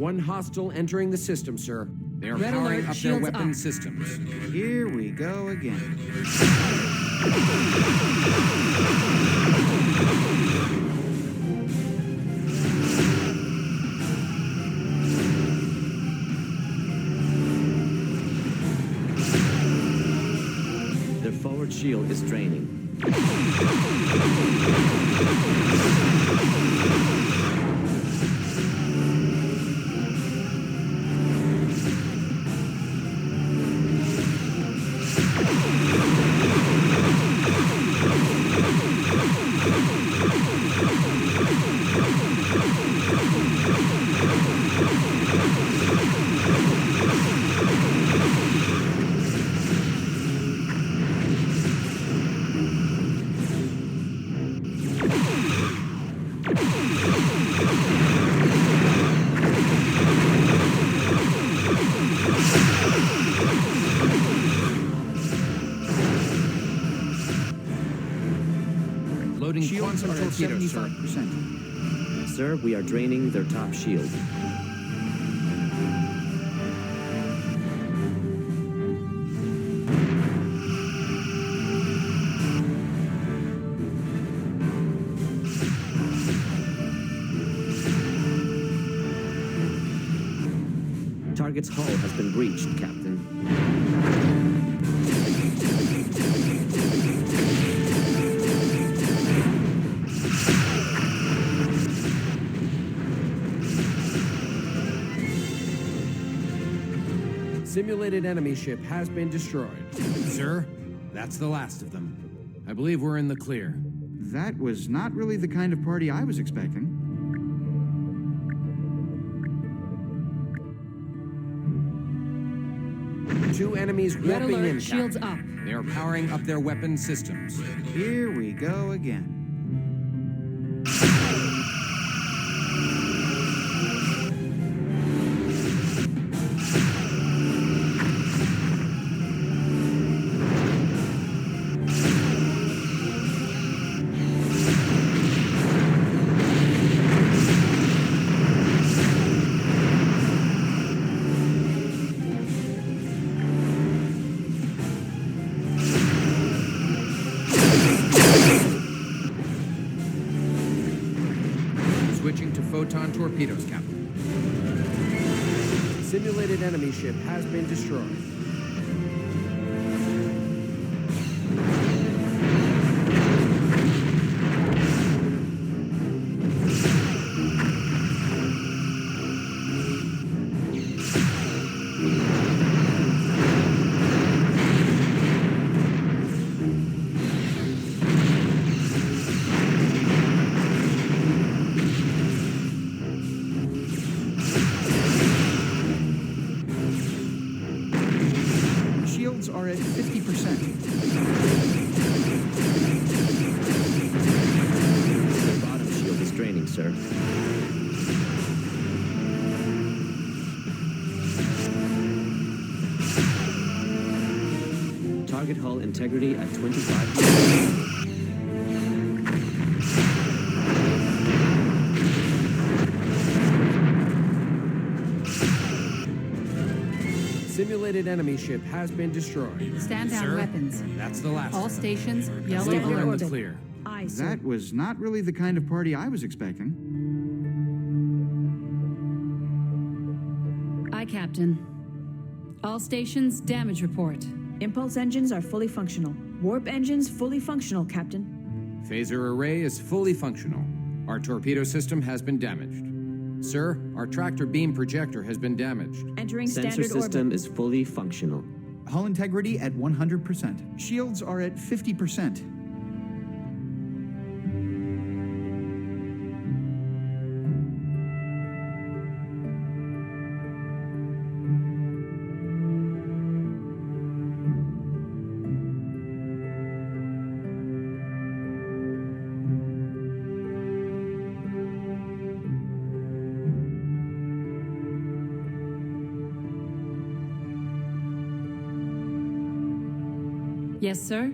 One hostile entering the system, sir. They are Red powering alert, up their shields weapon up. systems. Here we go again. Their forward shield is draining. Loading Shields quantum are at torpedoes, sir. 75%. Sir, we are draining their top shield. Target's hull has been breached, Captain. Simulated enemy ship has been destroyed. Sir, that's the last of them. I believe we're in the clear. That was not really the kind of party I was expecting. Two enemies Red warping alert, in, shields Captain. up. They are powering up their weapon systems. Here we go again. Switching to photon torpedoes, Captain. Simulated enemy ship has been destroyed. Shields are at 50%. The bottom shield is draining, sir. Target hull integrity at 25%. Simulated enemy ship has been destroyed. Stand down Sir, weapons. that's the last All of them. stations, I yellow believe we're in alert. the clear. Aye, sir. That was not really the kind of party I was expecting. Aye, Captain. All stations, damage report. Impulse engines are fully functional. Warp engines fully functional, Captain. Phaser array is fully functional. Our torpedo system has been damaged. Sir, our tractor beam projector has been damaged. Entering Sensor standard system orbit. is fully functional. Hull integrity at 100%. Shields are at 50%. Yes, sir.